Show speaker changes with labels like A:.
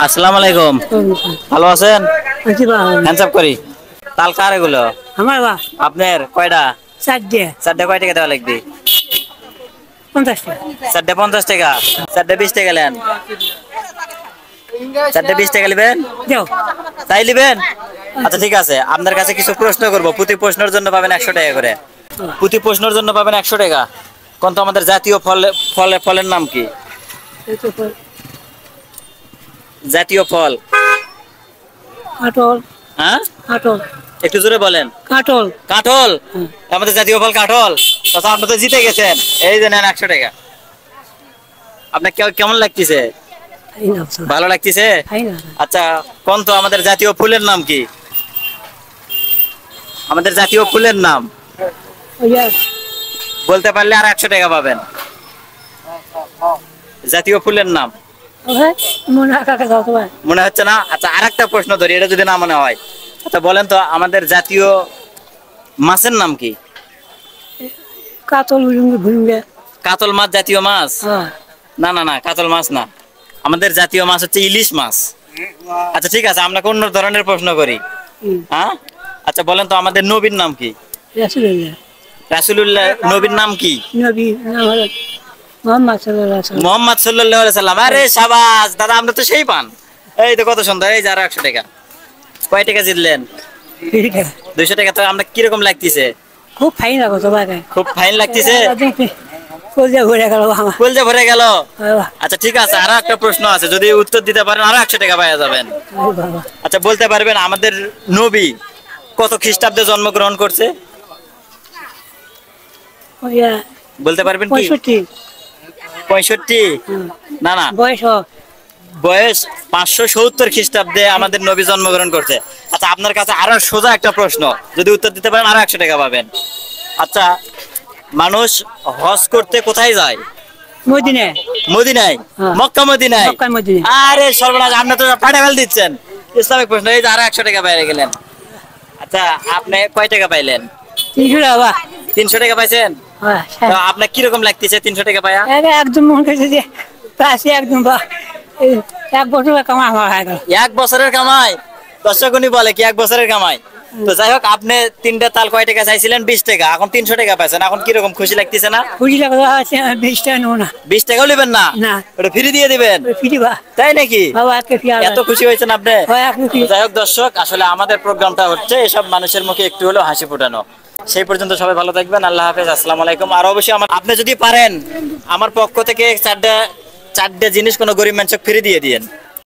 A: আসসালামু আলাইকুম, ভালো আছেন? হ্যান্ডস আপ করি। তাল কার এগুলো?
B: আমার বা
A: আপনার কয়টা?
B: চারটে।
A: চারটে কয় টাকা দেওয়া লাগবে?
B: 50 টাকা।
A: চারটে 50 টাকা। চারটে 20 টাকা নেন। চারটে 20 টাকা নেবেন?
B: দাও।
A: তাই নেবেন? আচ্ছা ঠিক আছে, আপনার কাছে কিছু প্রশ্ন করব। প্রতি প্রশ্নের জন্য পাবেন 100 টাকা করে। প্রতি প্রশ্নের জন্য পাবেন 100 টাকা। কোন তো আমাদের জাতীয় ফলের নাম কি? জাতীয় ফল?
B: কাটল।
A: হ্যাঁ,
B: কাটল।
A: একটু জোরে বলেন।
B: কাটল।
A: কাঁঠাল? আমাদের জাতীয় ফল কাঁঠাল। আচ্ছা, আপনি তো জিতে গেছেন। এই যে নেন 100 টাকা। আপনার কেমন লাগতেছে? ভালো লাগতেছে? আচ্ছা, কোন তো আমাদের জাতীয় ফুলের নাম কি? আমাদের জাতীয় ফুলের নাম বলতে পারলে আর 100 টাকা পাবেন। জাতীয় ফুলের নাম মনে হচ্ছে না? আচ্ছা, আরেকটা প্রশ্ন ধরি, এটা যদি না মনে হয়। আচ্ছা বলেন তো, আমাদের জাতীয় মাছের নাম কি?
B: কাতল।
A: কাতল মাছ জাতীয় মাছ? না না না, কাতল মাছ না। আমাদের জাতীয় মাছ হচ্ছে ইলিশ মাছ। আচ্ছা ঠিক আছে, আপনাকে অন্য ধরনের প্রশ্ন করি। হ্যাঁ, আচ্ছা বলেন তো, আমাদের নবীর নাম কি? রাসূলুল্লাহ নবীর নাম কি? মোহাম্মদ সাল্লাল্লাহু আলাইহি সাল্লাম। আরে শাবাশ দাদা, আমরা তো সেই পান। এই তো কত সুন্দর। এই যে আরো 100 টাকা। কয় টাকা জিতলেন? 200 টাকা। তো আমরা কিরকম লাগতেছে?
B: খুব ফাইন লাগো তোমার।
A: খুব ফাইন লাগতেছে?
B: কলজা ভরে গেল আমার।
A: কলজা ভরে গেল। আচ্ছা ঠিক আছে, আরো একটা প্রশ্ন আছে, যদি উত্তর দিতে পারেন আরো 100 টাকা পাওয়া যাবেন। আচ্ছা বলতে পারবেন আমাদের নবী কত খ্রিস্টাব্দে জন্মগ্রহণ করছে? বলতে পারবেন কি? 65? না না, বয়স 570 খ্রিস্টাব্দে আমাদের নবী জন্মগ্রহণ করছে। আচ্ছা আপনার কাছে আরো সোজা একটা প্রশ্ন, যদি উত্তর দিতে পারেন আরো 100 টাকা পাবেন। আচ্ছা, মানুষ হজ করতে কোথায় যায়?
B: মদিনায়।
A: মদিনায়? মক্কা মদিনায়? আরে সর্বনাশ, আপনি তো পাঠা ফেল দিচ্ছেন। ইসলামিক প্রশ্ন। এই যে আরো 100 টাকা বাইরে গেলেন। আচ্ছা, আপনি কয় টাকা পাইলেন? 300 টাকা পাইছেন? আপনার কিরকম লাগতেছে 300 টাকা পায়া?
B: একদম মনে হচ্ছে যে একদম 1 বছরের কামাই আমার হয়ে গেল।
A: 1 বছরের কামাই? দর্শকনি বলে কি 1 বছরের কামাই? তো যাই হোক, আপনি 3টা তাল কয় টাকা চাইছিলেন? 20 টাকা। এখন 300 টাকা পাইছেন। এখন কিরকম খুশি লাগতেছে না?
B: খুশি লাগে। 20 টাকা নেবো না।
A: 20 টাকাও নেবেন না? ওটা ফ্রি দিয়ে দিবেন? তাই নাকি? এত খুশি হয়েছেন আপনি? যাই হোক দর্শক, আসলে আমাদের প্রোগ্রামটা হচ্ছে এসব মানুষের মুখে একটু হলেও হাসি ফোটানো। সেই পর্যন্ত সবাই ভালো থাকবেন। আল্লাহ হাফেজ, আসসালামু আলাইকুম। আর অবশ্যই আপনি যদি পারেন আমার পক্ষ থেকে চারটে জিনিস কোনো গরিব মানুষকে ফ্রি দিয়ে দিয়েন।